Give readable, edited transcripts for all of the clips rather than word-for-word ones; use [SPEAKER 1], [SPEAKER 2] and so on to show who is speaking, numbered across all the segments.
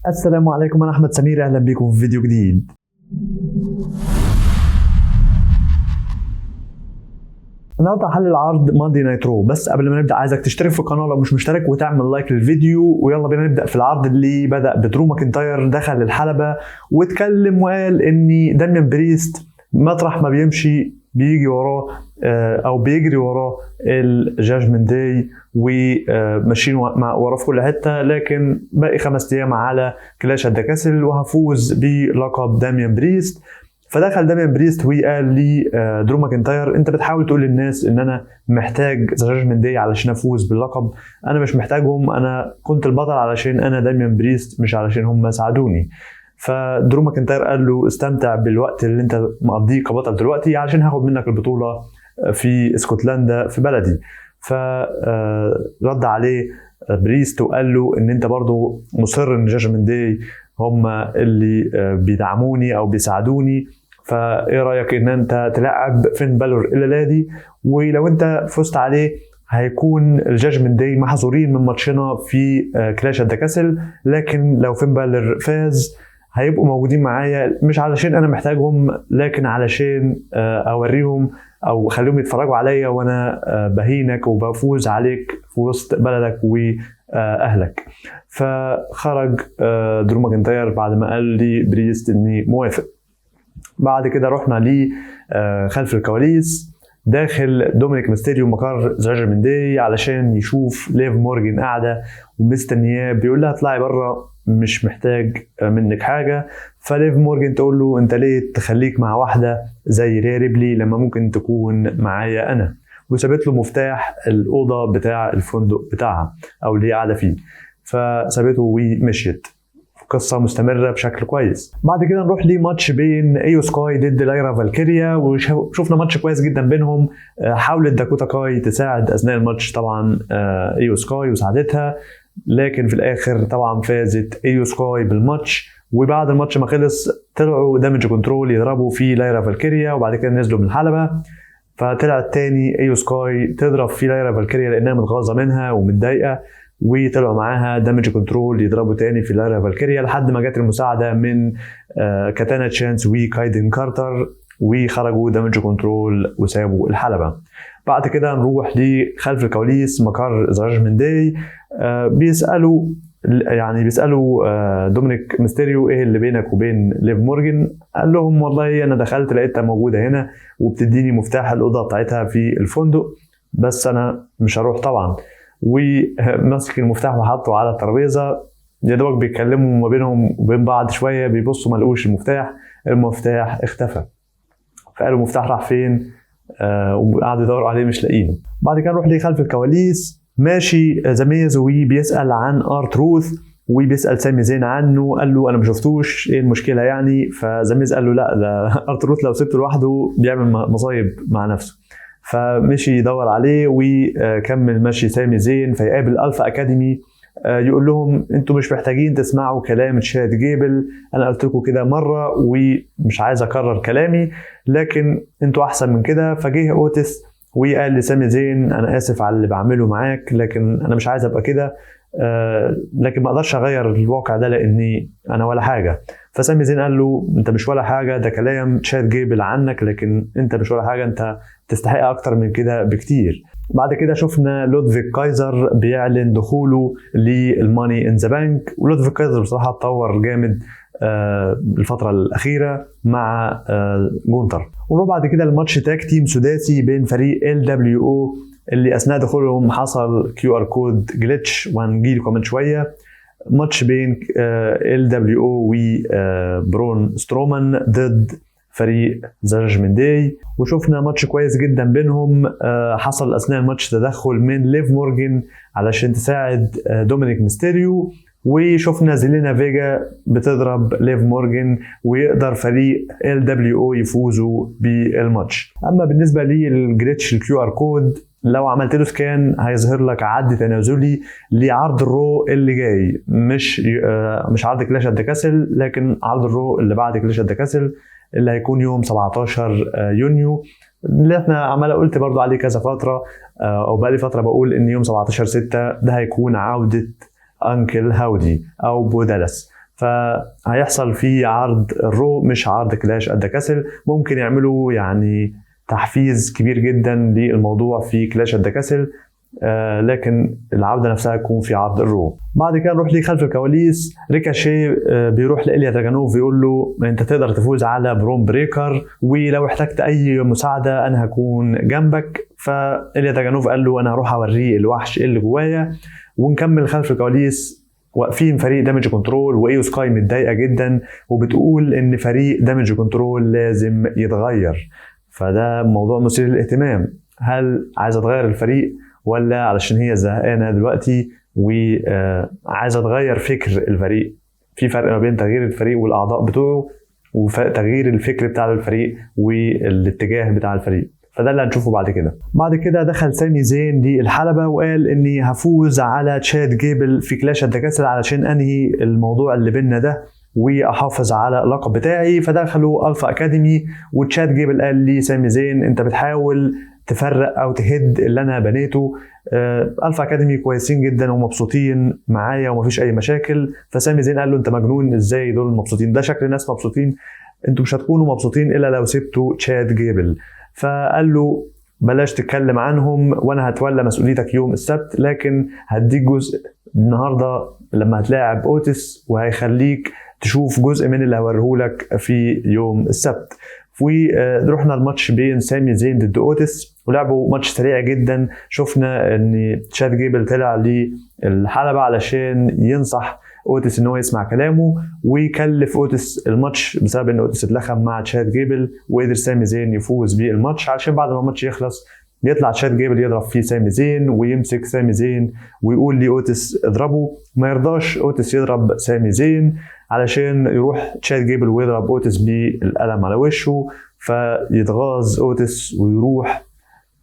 [SPEAKER 1] السلام عليكم، أنا أحمد سمير، أهلا بكم في فيديو جديد. النهارده هحلل عرض ماندي نايت رو، بس قبل ما نبدا عايزك تشترك في القناه لو مش مشترك وتعمل لايك للفيديو، ويلا بينا نبدا في العرض اللي بدا بدرو ماكنتاير دخل الحلبه واتكلم وقال ان داميان بريست مطرح ما بيمشي بيجي وراه او بيجري وراه الجاجمنت داي وماشيين وراه في كل حته، لكن باقي 5 ايام على كلاش ات ذا كاسل وهفوز بلقب داميان بريست. فدخل داميان بريست وقال لي درو ماكنتاير انت بتحاول تقول للناس ان انا محتاج ذا جاجمنت داي علشان افوز باللقب. انا مش محتاجهم، انا كنت البطل علشان انا داميان بريست مش علشان هم ساعدوني. فدرو ماكنتاير قال له استمتع بالوقت اللي انت مقضيه كبطل دلوقتي علشان هاخد منك البطوله في اسكتلندا في بلدي. فرد عليه بريست وقال له ان انت برضو مصر ان جاجمنت داي هم اللي بيدعموني او بيساعدوني، فايه رايك ان انت تلعب فين بالور الليله دي، ولو انت فزت عليه هيكون الجاجمنت داي محظورين من ماتشنا في كلاش ات ذا كاسل، لكن لو فين بالور فاز هيبقوا موجودين معايا مش علشان انا محتاجهم، لكن علشان اوريهم او خليهم يتفرجوا عليا وانا بهينك وبفوز عليك في وسط بلدك واهلك. فخرج درو ماكنتاير بعد ما قال لي بريست اني موافق. بعد كده رحنا لي خلف الكواليس داخل دومينيك ميستيريو مقر جاجمنت داي علشان يشوف ليف مورجان قاعده ومستنياه، بيقول لها اطلعي بره مش محتاج منك حاجه. فليف مورجان تقول له انت ليه تخليك مع واحده زي ريا ريبلي لما ممكن تكون معايا انا، وسابت له مفتاح الاوضه بتاع الفندق بتاعها او اللي هي قاعده فيه، فسابته ومشيت. قصه مستمره بشكل كويس. بعد كده نروح لماتش بين ايو سكاي ضد لايرا فالكيريا، وشفنا ماتش كويس جدا بينهم. حاولت داكوتا كاي تساعد اثناء الماتش طبعا ايو سكاي وساعدتها، لكن في الاخر طبعا فازت ايو سكاي بالماتش. وبعد الماتش ما خلص طلعوا دامج كنترول يضربوا في لايرا فالكيريا، وبعد كده نزلوا من الحلبه. فطلعت تاني ايو سكاي تضرب في لايرا فالكيريا لانها متغاظه منها ومتضايقه، وطلعوا معاها دامج كنترول يضربوا تاني في لايرا فالكيريا لحد ما جت المساعده من كاتانا تشانس وكايدن كارتر وخرجوا دامج كنترول وسابوا الحلبه. بعد كده نروح لخلف الكواليس مقر جاجمنت داي. بيسالوا دومينيك ميستيريو ايه اللي بينك وبين ليف مورجان. قال لهم والله انا دخلت لقيتها موجوده هنا وبتديني مفتاح الاوضه بتاعتها في الفندق، بس انا مش هروح طبعا. ومسك المفتاح وحطه على الترابيزه، يا دوبك بيتكلموا ما بينهم وبين بعض شويه، بيبصوا ما لقوش المفتاح اختفى. فقالوا المفتاح راح فين؟ وقعدوا يدوروا عليه مش لاقينه. بعد كده نروح لخلف الكواليس ماشي زاميز وبيسال عن ار-تروث وبيسال سامي زين عنه. قال له انا ما شفتوش، ايه المشكله يعني؟ فزاميز قال له لا، ده ار-تروث لو سبته لوحده بيعمل مصايب مع نفسه. فمشي يدور عليه وكمل مشي سامي زين، فيقابل الفا اكاديمي يقول لهم انتوا مش محتاجين تسمعوا كلام تشاد جيبل، انا قلت لكم كده مره ومش عايز اكرر كلامي، لكن انتوا احسن من كده. فجه اوتس وقال لسامي زين انا اسف على اللي بعمله معاك، لكن انا مش عايز ابقى كده، لكن ما اقدرش اغير الواقع ده لاني انا ولا حاجه. فسامي زين قال له انت مش ولا حاجه، ده كلام تشاد جيبل عنك، لكن انت مش ولا حاجه، انت تستحق اكتر من كده بكتير. بعد كده شفنا لودفيك كايزر بيعلن دخوله للماني ان ذا بانك، ولودفيك كايزر بصراحه اتطور جامد الفتره الاخيره مع جونتر. ونروح بعد كده الماتش تاك تيم سداسي بين فريق LWO اللي اثناء دخولهم حصل QR كود جليتش وهنجيله كمان شويه. ماتش بين LWO وبرون سترومان ضد فريق جاجمنت داي، وشفنا ماتش كويس جدا بينهم. حصل اثناء الماتش تدخل من ليف مورجان علشان تساعد دومينيك ميستيريو، وشفنا زيلينا فيجا بتضرب ليف مورجان ويقدر فريق LWO يفوزوا بالماتش. اما بالنسبه للجليتش الQR كود لو عملت له سكان هيظهر لك عد تنازلي لعرض الرو اللي جاي، مش عرض كلاش ات ذا كاسل، لكن عرض الرو اللي بعد كلاش ات ذا كاسل اللي هيكون يوم 17 يونيو، اللي احنا عمال قلت برضو عليه كذا فتره او بقالي فتره بقول ان يوم 17/6 ده هيكون عوده انكل هاودي او بو دالاس. فهيحصل في عرض الرو مش عرض كلاش ات ذا كاسل. ممكن يعملوا يعني تحفيز كبير جدا للموضوع في كلاش ات ذا كاسل، لكن العودة نفسها يكون في عرض الرو. بعد كده نروح ليه خلف الكواليس. ريكاشي بيروح لإليا دراجانوف بيقول له انت تقدر تفوز على برون بريكر، ولو احتجت اي مساعدة انا هكون جنبك. فإليا دراجانوف قال له انا هروح اوريه الوحش اللي جوايا. ونكمل خلف الكواليس، واقفين فريق دامج كنترول وايو سكاي متضايقة جدا وبتقول ان فريق دامج كنترول لازم يتغير. فده موضوع مثير للاهتمام. هل عايزة تغير الفريق ولا علشان هي زهقانه دلوقتي وعايزه تغير فكر الفريق؟ في فرق ما بين تغيير الفريق والاعضاء بتوعه وتغيير الفكر بتاع الفريق والاتجاه بتاع الفريق. فده اللي هنشوفه بعد كده. بعد كده دخل سامي زين للحلبة وقال اني هفوز على تشاد جيبل في كلاش ات ذا كاسل علشان انهي الموضوع اللي بينا ده واحافظ على اللقب بتاعي. فدخلوا الفا اكاديمي وتشاد جيبل قال لي سامي زين انت بتحاول تفرق او تهد اللي انا بنيته. الفا اكاديمي كويسين جدا ومبسوطين معايا ومفيش اي مشاكل. فسامي زين قال له انت مجنون، ازاي دول مبسوطين؟ ده شكل ناس مبسوطين، انتوا مش هتكونوا مبسوطين الا لو سبتوا تشاد جيبل. فقال له بلاش تتكلم عنهم وانا هتولى مسؤوليتك يوم السبت، لكن هديك جزء النهارده لما هتلاعب اوتس وهيخليك تشوف جزء من اللي هوريهولك في يوم السبت. ورحنا الماتش بين سامي زين ضد اوتس ولعبوا ماتش سريع جدا. شفنا ان تشاد جيبل طلع للحلبة علشان ينصح اوتس ان هو يسمع كلامه ويكلف اوتس الماتش بسبب ان اوتس اتلخم مع تشاد جيبل، وقدر سامي زين يفوز بالماتش علشان بعد ما الماتش يخلص يطلع تشاد جيبل يضرب فيه سامي زين ويمسك سامي زين ويقول لي اوتس اضربه. ما يرضاش اوتس يضرب سامي زين علشان يروح تشاد جيبل ويضرب اوتس بالقلم على وشه، فيتغاظ اوتس ويروح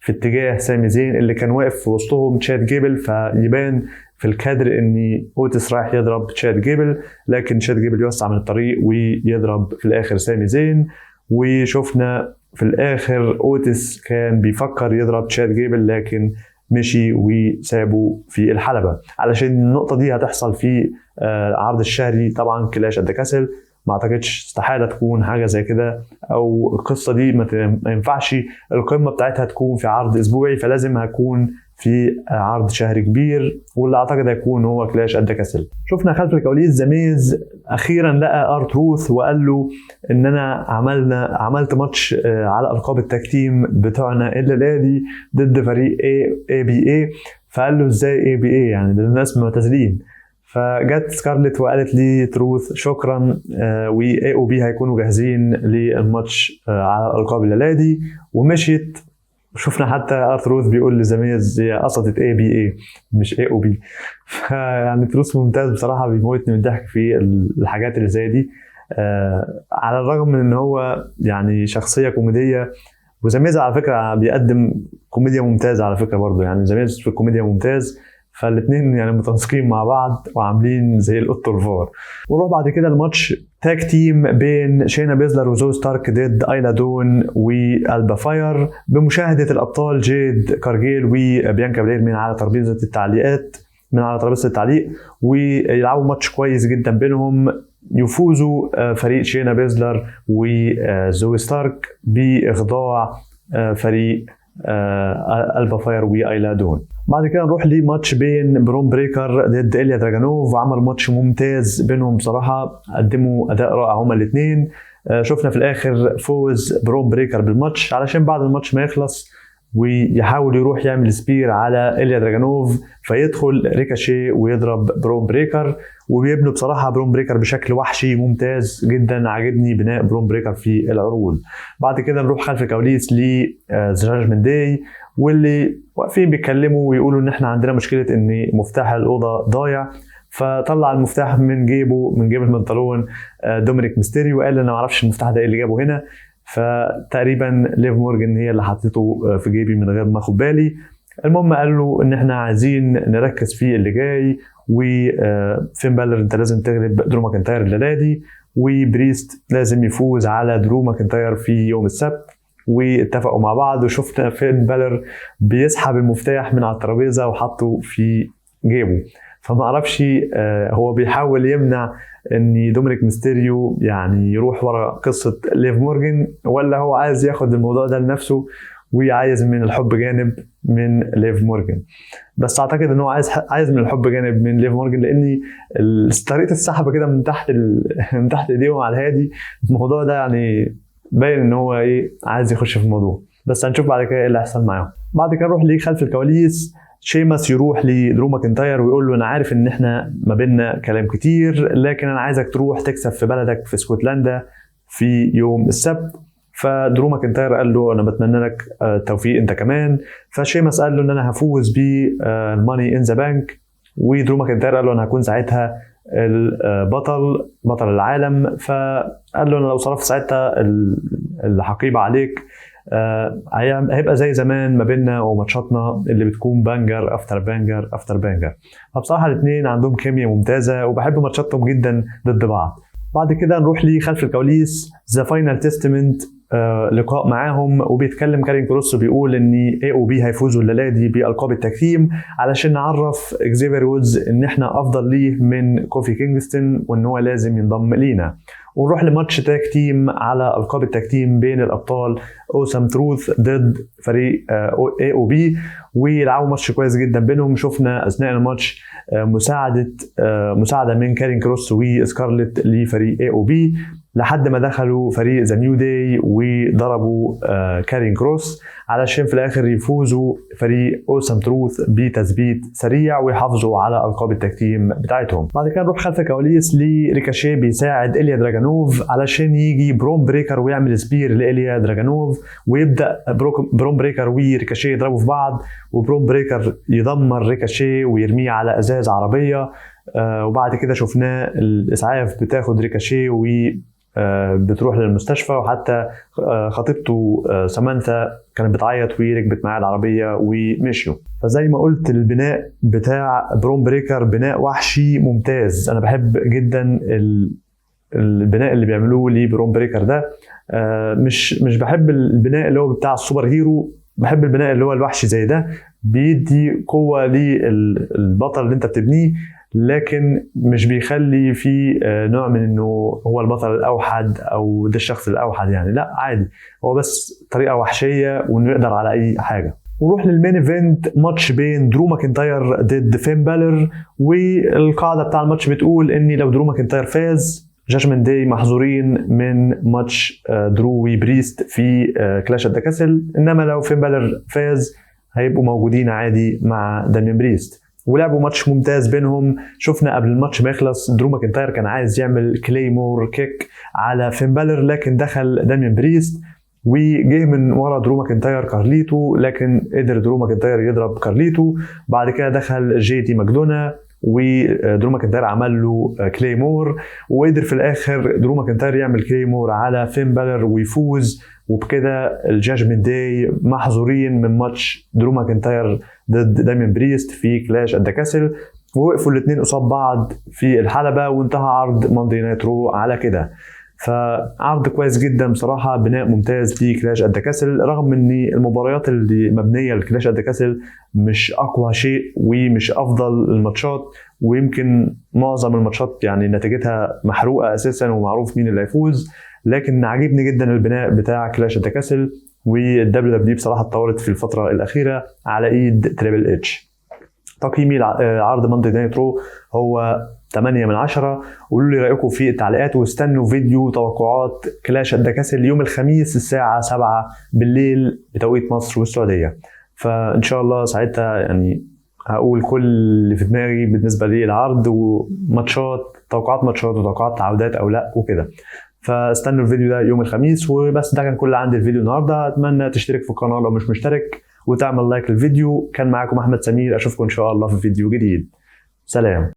[SPEAKER 1] في اتجاه سامي زين اللي كان واقف في وسطهم تشاد جيبل. فيبان في الكادر ان اوتس رايح يضرب تشاد جيبل، لكن تشاد جيبل يوسع من الطريق ويضرب في الاخر سامي زين. وشفنا في الاخر اوتس كان بيفكر يضرب تشاد جيبل لكن مشي وسابه في الحلبة علشان النقطة دي هتحصل في عرض الشهري. طبعا كلاش ات ذا كاسل ما اعتقدش، استحالة تكون حاجة زي كده، او القصة دي ما ينفعش القمة بتاعتها تكون في عرض اسبوعي، فلازم هتكون في عرض شهري كبير، واللي اعتقد هيكون هو كلاش ات ذا كاسل. شفنا خلف الكواليس زميز اخيرا لقى ارتروث وقال له ان انا عملت ماتش على القاب التكتيم بتوعنا الليله دي ضد فريق اي بي اي. فقال له ازاي اي بي اي يعني ده الناس معتزلين؟ فجت سكارلت وقالت لي تروث شكرا، واي او بي هيكونوا جاهزين للماتش على الالقاب الليله دي، ومشيت. شفنا حتى ارتروث بيقول لزميز هي قصدت اي بي اي مش اي او بي. يعني تروث ممتاز بصراحه، بيموتني من الضحك في الحاجات اللي زي دي، على الرغم من ان هو يعني شخصيه كوميديه. وزميز على فكره بيقدم كوميديا ممتازه على فكره برضه، يعني زميز في الكوميديا ممتاز، فالاثنين يعني متناسقين مع بعض وعاملين زي القط والفار. ونروح بعد كده الماتش تاج تيم بين شينا بيزلر وزو ستارك ضد ايلا دون والبا فاير بمشاهده الابطال جيد كارجيل وبيانكا بلير من على ترابيزه التعليق، ويلعبوا ماتش كويس جدا بينهم. يفوزوا فريق شينا بيزلر وزو ستارك باخضاع فريق البا فاير وايلا دون. بعد كده نروح لماتش بين برون بريكر ضد إليا دراجانوف، وعمل ماتش ممتاز بينهم بصراحة، قدموا أداء رائع هما الاثنين. شفنا في الآخر فوز برون بريكر بالماتش علشان بعد الماتش ما يخلص ويحاول يروح يعمل سبير على إليا دراجانوف فيدخل ريكاشي ويضرب برون بريكر، وبيبنوا بصراحة برون بريكر بشكل وحشي ممتاز جدا. عجبني بناء برون بريكر في العروض. بعد كده نروح خلف الكواليس لجادجمنت داي، واللي واقفين بيتكلموا ويقولوا ان احنا عندنا مشكله ان مفتاح الاوضه ضايع. فطلع المفتاح من جيب البنطلون دومينيك ميستيريو وقال انا ما اعرفش المفتاح ده ايه اللي جابه هنا. فتقريبا ليف مورجان هي اللي حطيته في جيبي من غير ما اخد بالي. المهم قال له ان احنا عايزين نركز في اللي جاي، وفين بالر انت لازم تغلب درو ماكنتاير الليله دي، وبريست لازم يفوز على درو ماكنتاير في يوم السبت. واتفقوا مع بعض، وشفنا فين بالر بيسحب المفتاح من على الترابيزه وحطه في جيبه. فما اعرفش هو بيحاول يمنع ان دومينيك ميستيريو يعني يروح ورا قصه ليف مورجان، ولا هو عايز ياخد الموضوع ده لنفسه وعايز من الحب جانب من ليف مورجان. بس اعتقد ان هو عايز من الحب جانب من ليف مورجان، لان طريقه السحب كده من تحت من تحت ايديهم على الهادي، الموضوع ده يعني باين ان هو عايز يخش في الموضوع. بس هنشوف بعد كده ايه اللي هيحصل معاهم. بعد كده نروح لخلف الكواليس. شيماس يروح لدرو ماكنتاير ويقول له انا عارف ان احنا ما بيننا كلام كتير، لكن انا عايزك تروح تكسب في بلدك في اسكتلندا في يوم السبت. فدرو ماكنتاير قال له انا بتمنى لك التوفيق انت كمان. فشيماس قال له ان انا هفوز بالماني ان ذا بانك، ودرو ماكنتاير قال له انا هكون ساعتها بطل العالم. فقال له انا لو صرفت ساعتها الحقيبه عليك هيبقى زي زمان ما بيننا وماتشاتنا اللي بتكون بانجر افتر بانجر افتر بانجر. فبصراحه الاثنين عندهم كيمياء ممتازه وبحب ماتشاتهم جدا ضد بعض. بعد كده نروح لخلف الكواليس ذا فاينل تيستمنت، لقاء معاهم، وبيتكلم كارين كروس بيقول ان AOB هيفوزوا الليله دي بالقاب التكتيم علشان نعرف اكزيفير وودز ان احنا افضل ليه من كوفي كينغستون وان هو لازم ينضم لينا. ونروح لماتش تاك تيم على القاب التكتيم بين الابطال اوسام تروث ضد فريق AOB، ويلعبوا ماتش كويس جدا بينهم. شفنا اثناء الماتش مساعده من كارين كروس وسكارلت لفريق AOB لحد ما دخلوا فريق ذا نيو داي وضربوا كارين كروس علشان في الاخر يفوزوا فريق اوسام تروث بتثبيت سريع ويحافظوا على القاب التكتيم بتاعتهم. بعد كده نروح خلف الكواليس لريكاشيه بيساعد إيليا دراجانوف علشان يجي برون بريكر ويعمل سبير لإيليا دراجانوف، ويبدا برون بريكر وريكاشيه يضربوا في بعض، وبرون بريكر يدمر ريكاشيه ويرميه على ازاز عربيه. وبعد كده شفناه الاسعاف بتاخد ريكاشيه و بتروح للمستشفى، وحتى خطيبته سامانثا كانت بتعيط وركبت معاه العربيه ومشيوا. فزي ما قلت البناء بتاع برون بريكر بناء وحشي ممتاز. انا بحب جدا البناء اللي بيعملوه لبرون بريكر ده. مش بحب البناء اللي هو بتاع السوبر هيرو، بحب البناء اللي هو الوحشي زي ده، بيدي قوه للبطل اللي انت بتبنيه، لكن مش بيخلي فيه نوع من انه هو البطل الاوحد او ده الشخص الاوحد يعني، لا عادي، هو بس طريقه وحشيه وانه يقدر على اي حاجه. ونروح للمين ايفنت، ماتش بين درو ماكنتاير ضد فين بالر، والقاعده بتاع الماتش بتقول ان لو درو ماكنتاير فاز جاجمنت داي محظورين من ماتش درو وبريست في كلاش ات ذا كاسل، انما لو فين بالر فاز هيبقوا موجودين عادي مع دانيال بريست. ولعبوا ماتش ممتاز بينهم. شفنا قبل الماتش ما يخلص درو ماكنتاير كان عايز يعمل كليمور كيك على فين بالر، لكن دخل دانيال بريست وجه من ورا درو ماكنتاير كارليتو، لكن قدر درو ماكنتاير يضرب كارليتو. بعد كده دخل JD ماكدونا ودرو ماكنتاير عمل له كليمور، وقدر في الاخر درو ماكنتاير يعمل كليمور على فين بالر ويفوز. وبكده الجاجمنت داي محظورين من ماتش درو ماكنتاير ضد دايمين بريست في كلاش ات ذا كاسل، ووقفوا الاثنين قصاد بعض في الحلبة وانتهى عرض ماندي نايت رو على كده. فعرض كويس جدا بصراحة، بناء ممتاز لكلاش ات ذا كاسل، رغم ان المباريات اللي مبنية لكلاش ات ذا كاسل مش اقوى شيء ومش افضل الماتشات، ويمكن معظم الماتشات يعني نتيجتها محروقة اساسا ومعروف مين اللي هيفوز، لكن عجبني جدا البناء بتاع كلاش ات ذا كاسل. والدبليو دبليو بصراحة اتطورت في الفترة الأخيرة على ايد تريبل اتش. تقييمي لعرض ماندي نايت رو هو 8/10. قولوا لي رأيكم في التعليقات، واستنوا فيديو توقعات كلاش ات ذا كاسل يوم الخميس الساعة 7 بالليل بتوقيت مصر والسعودية. فإن شاء الله ساعتها يعني هقول كل اللي في دماغي بالنسبة للعرض وماتشات، توقعات ماتشات وتوقعات تعودات أو لا وكده. فاستنوا الفيديو ده يوم الخميس. وبس ده كان كل عندي الفيديو النهارده. اتمنى تشترك في القناه لو مش مشترك وتعمل لايك للفيديو. كان معاكم احمد سمير، اشوفكم ان شاء الله في فيديو جديد. سلام.